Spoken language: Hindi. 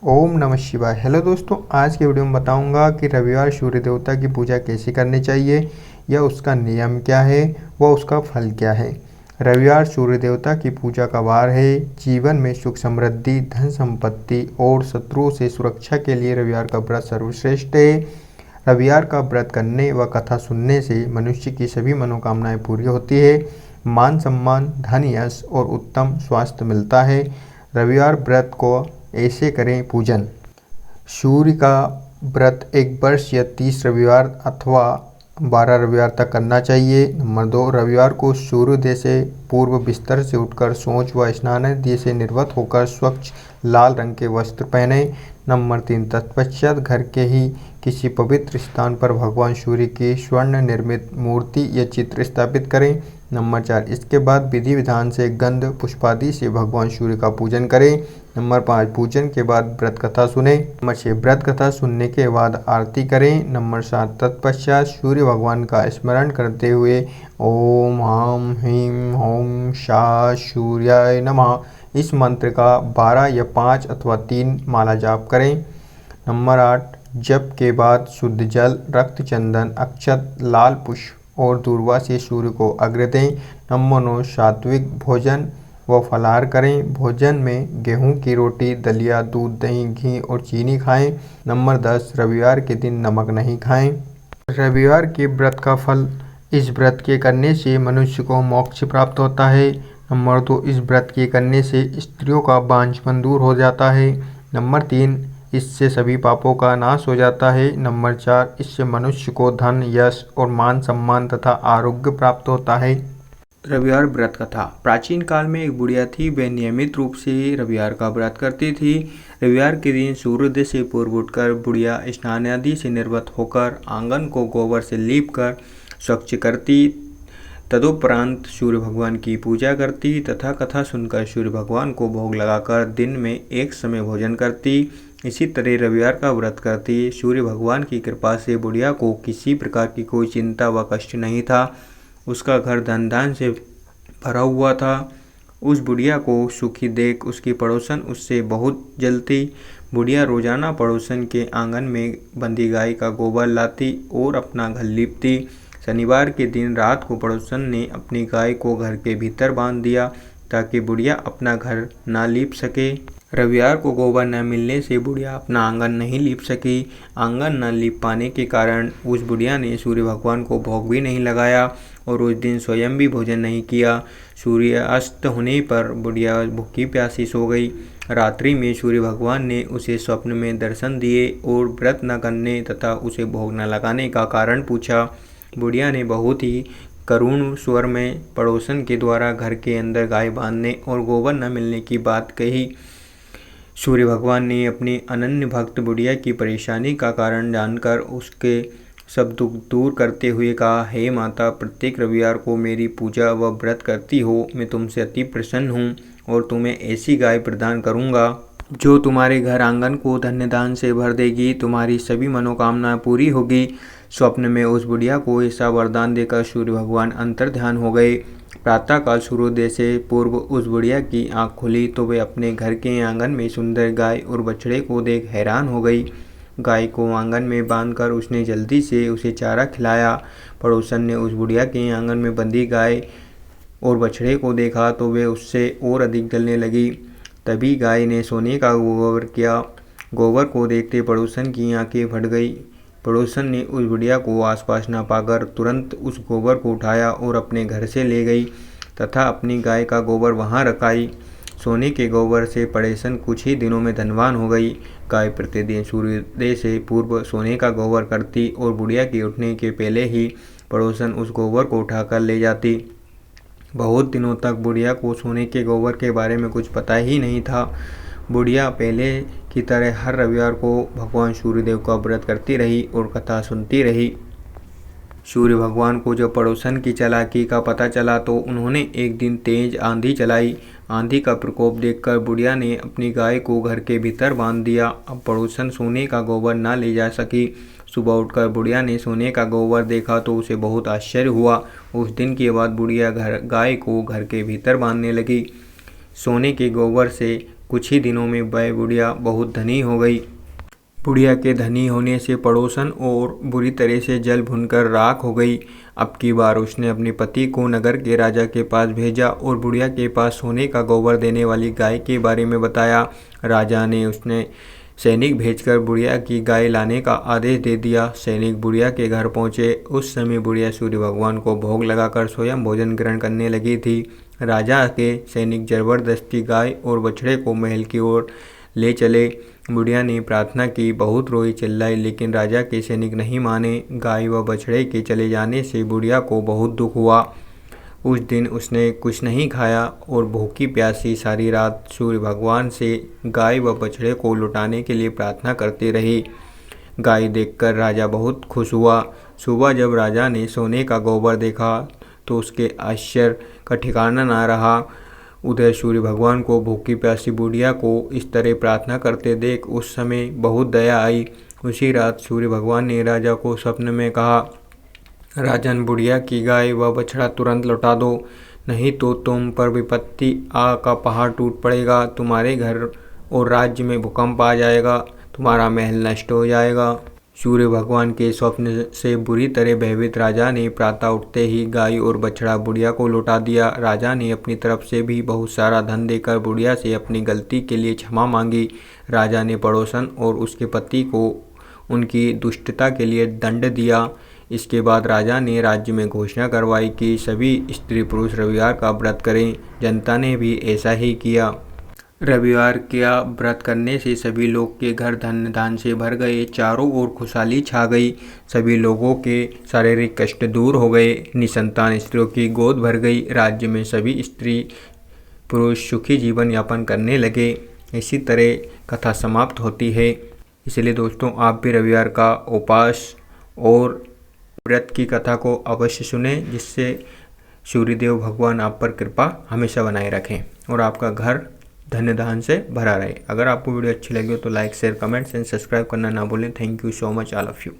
ओम नमः शिवाय। हेलो दोस्तों, आज के वीडियो में बताऊंगा कि रविवार सूर्य देवता की पूजा कैसे करनी चाहिए या उसका नियम क्या है व उसका फल क्या है। रविवार सूर्य देवता की पूजा का वार है। जीवन में सुख समृद्धि, धन संपत्ति और शत्रुओं से सुरक्षा के लिए रविवार का व्रत सर्वश्रेष्ठ है। रविवार का व्रत करने व कथा सुनने से मनुष्य की सभी मनोकामनाएं पूरी होती है। मान सम्मान, धन, यश और उत्तम स्वास्थ्य मिलता है। रविवार व्रत को ऐसे करें। पूजन। सूर्य का व्रत 1 वर्ष या 30 रविवार अथवा 12 रविवार तक करना चाहिए। नंबर 2, रविवार को सूर्योदय से पूर्व बिस्तर से उठकर शौच व स्नानादि से निर्वत होकर स्वच्छ लाल रंग के वस्त्र पहने। नंबर 3, तत्पश्चात घर के ही किसी पवित्र स्थान पर भगवान सूर्य की स्वर्ण निर्मित मूर्ति या चित्र स्थापित करें। नंबर 4, इसके बाद विधि विधान से गंध पुष्पादि से भगवान सूर्य का पूजन करें। नंबर 5, पूजन के बाद व्रत कथा सुने। नंबर 6, व्रत कथा सुनने के बाद आरती करें। नंबर 7, तत्पश्चात सूर्य भगवान का स्मरण करते हुए ओम हम ह्रीं होम शाह सूर्याय नमः इस मंत्र का 12 या 5 अथवा 3 माला जाप करें। नंबर 8, जप के बाद शुद्ध जल, रक्त चंदन, अक्षत, लाल पुष्प और दूर्वा से सूर्य को अर्घ्य दें। नंबर 9, सात्विक भोजन व फलाहार करें। भोजन में गेहूं की रोटी, दलिया, दूध, दही, घी और चीनी खाएं। नंबर 10, रविवार के दिन नमक नहीं खाएं। रविवार के व्रत का फल। इस व्रत के करने से मनुष्य को मोक्ष प्राप्त होता है। नंबर 2, इस व्रत के करने से स्त्रियों का बांझपन दूर हो जाता है। नंबर 3, इससे सभी पापों का नाश हो जाता है। नंबर 4, इससे मनुष्य को धन, यश और मान सम्मान तथा आरोग्य प्राप्त होता है। रविवार व्रत कथा। प्राचीन काल में एक बुढ़िया थी। वह नियमित रूप से रविवार का व्रत करती थी। रविवार के दिन सूर्योदय से पूर्व उठकर बुढ़िया स्नान आदि से निर्वत होकर आंगन को गोबर से लीप कर स्वच्छ करती। तदुपरांत सूर्य भगवान की पूजा करती तथा कथा सुनकर सूर्य भगवान को भोग लगाकर दिन में एक समय भोजन करती। इसी तरह रविवार का व्रत करती। सूर्य भगवान की कृपा से बुढ़िया को किसी प्रकार की कोई चिंता व कष्ट नहीं था। उसका घर धन धान से भरा हुआ था। उस बुढ़िया को सुखी देख उसकी पड़ोसन उससे बहुत जलती। बुढ़िया रोजाना पड़ोसन के आंगन में बंधी गाय का गोबर लाती और अपना घर लीपती। शनिवार के दिन रात को पड़ोसन ने अपनी गाय को घर के भीतर बांध दिया ताकि बुढ़िया अपना घर ना लीप सके। रविवार को गोबर न मिलने से बुढ़िया अपना आंगन नहीं लीप सकी। आंगन न लीप पाने के कारण उस बुढ़िया ने सूर्य भगवान को भोग भी नहीं लगाया और उस दिन स्वयं भी भोजन नहीं किया। सूर्य अस्त होने पर बुढ़िया भूखी प्यासी सो गई। रात्रि में सूर्य भगवान ने उसे स्वप्न में दर्शन दिए और व्रत न करने तथा उसे भोग न लगाने का कारण पूछा। बुढ़िया ने बहुत ही करुण स्वर में पड़ोसन के द्वारा घर के अंदर गाय बांधने और गोबर न मिलने की बात कही। सूर्य भगवान ने अपनी अनन्य भक्त बुढ़िया की परेशानी का कारण जानकर उसके सब दुख दूर करते हुए कहा, हे माता, प्रत्येक रविवार को मेरी पूजा व व्रत करती हो। मैं तुमसे अति प्रसन्न हूँ और तुम्हें ऐसी गाय प्रदान करूँगा जो तुम्हारे घर आंगन को धन्य दान से भर देगी। तुम्हारी सभी मनोकामनाएं पूरी होगी। स्वप्न में उस बुढ़िया को ऐसा वरदान देकर सूर्य भगवान अंतर्ध्यान हो गए। प्रातःकाल सूर्योदय से पूर्व उस बुढ़िया की आंख खुली तो वे अपने घर के आंगन में सुंदर गाय और बछड़े को देख हैरान हो गई। गाय को आंगन में बांधकर उसने जल्दी से उसे चारा खिलाया। पड़ोसन ने उस बुढ़िया के आंगन में बंधी गाय और बछड़े को देखा तो वे उससे और अधिक जलने लगी। तभी गाय ने सोने का गोबर किया। गोबर को देखते पड़ोसन की आंखें फट गई। पड़ोसन ने उस बुढ़िया को आसपास न पाकर तुरंत उस गोबर को उठाया और अपने घर से ले गई तथा अपनी गाय का गोबर वहां रखाई। सोने के गोबर से पड़ोसन कुछ ही दिनों में धनवान हो गई। गाय प्रतिदिन सूर्योदय से पूर्व सोने का गोबर करती और बुढ़िया के उठने के पहले ही पड़ोसन उस गोबर को उठाकर ले जाती। बहुत दिनों तक बुढ़िया को सोने के गोबर के बारे में कुछ पता ही नहीं था। बुढ़िया पहले की तरह हर रविवार को भगवान सूर्यदेव का व्रत करती रही और कथा सुनती रही। सूर्य भगवान को जब पड़ोसन की चालाकी का पता चला तो उन्होंने एक दिन तेज आंधी चलाई। आंधी का प्रकोप देखकर बुढ़िया ने अपनी गाय को घर के भीतर बांध दिया। अब पड़ोसन सोने का गोबर न ले जा सकी। सुबह उठकर बुढ़िया ने सोने का गोबर देखा तो उसे बहुत आश्चर्य हुआ। उस दिन के बाद बुढ़िया गाय को घर के भीतर बांधने लगी। सोने के गोबर से कुछ ही दिनों में वह बुढ़िया बहुत धनी हो गई। बुढ़िया के धनी होने से पड़ोसन और बुरी तरह से जल भुनकर राख हो गई। अब की बार उसने अपने पति को नगर के राजा के पास भेजा और बुढ़िया के पास सोने का गोबर देने वाली गाय के बारे में बताया। राजा ने उसने सैनिक भेजकर बुढ़िया की गाय लाने का आदेश दे दिया। सैनिक बुढ़िया के घर पहुंचे। उस समय बुढ़िया सूर्य भगवान को भोग लगाकर स्वयं भोजन ग्रहण करने लगी थी। राजा के सैनिक जबरदस्ती गाय और बछड़े को महल की ओर ले चले। बुढ़िया ने प्रार्थना की, बहुत रोई चिल्लाई, लेकिन राजा के सैनिक नहीं माने। गाय व बछड़े के चले जाने से बुढ़िया को बहुत दुख हुआ। उस दिन उसने कुछ नहीं खाया और भूखी प्यासी सारी रात सूर्य भगवान से गाय व बछड़े को लौटाने के लिए प्रार्थना करती रही। गाय देखकर राजा बहुत खुश हुआ। सुबह जब राजा ने सोने का गोबर देखा तो उसके आश्चर्य का ठिकाना ना रहा। उधर सूर्य भगवान को भूखी प्यासी बुढ़िया को इस तरह प्रार्थना करते देख उस समय बहुत दया आई। उसी रात सूर्य भगवान ने राजा को स्वप्न में कहा, राजन, बुढ़िया की गाय व बछड़ा तुरंत लौटा दो, नहीं तो तुम पर विपत्ति आ का पहाड़ टूट पड़ेगा। तुम्हारे घर और राज्य में भूकंप आ जाएगा, तुम्हारा महल नष्ट हो जाएगा। सूर्य भगवान के स्वप्न से बुरी तरह भयभीत राजा ने प्रातः उठते ही गाय और बछड़ा बुढ़िया को लौटा दिया। राजा ने अपनी तरफ से भी बहुत सारा धन देकर बुढ़िया से अपनी गलती के लिए क्षमा मांगी। राजा ने पड़ोसन और उसके पति को उनकी दुष्टता के लिए दंड दिया। इसके बाद राजा ने राज्य में घोषणा करवाई कि सभी स्त्री पुरुष रविवार का व्रत करें। जनता ने भी ऐसा ही किया। रविवार का व्रत करने से सभी लोग के घर धन धान से भर गए। चारों ओर खुशहाली छा गई। सभी लोगों के शारीरिक कष्ट दूर हो गए। निसंतान स्त्रियों की गोद भर गई। राज्य में सभी स्त्री पुरुष सुखी जीवन यापन करने लगे। इसी तरह कथा समाप्त होती है। इसलिए दोस्तों, आप भी रविवार का उपवास और व्रत की कथा को अवश्य सुने, जिससे सूर्यदेव भगवान आप पर कृपा हमेशा बनाए रखें और आपका घर धन्य धान से भरा रहे। अगर आपको वीडियो अच्छी लगी हो तो like, share, comments and subscribe करना ना भूलें। Thank you so much all of you.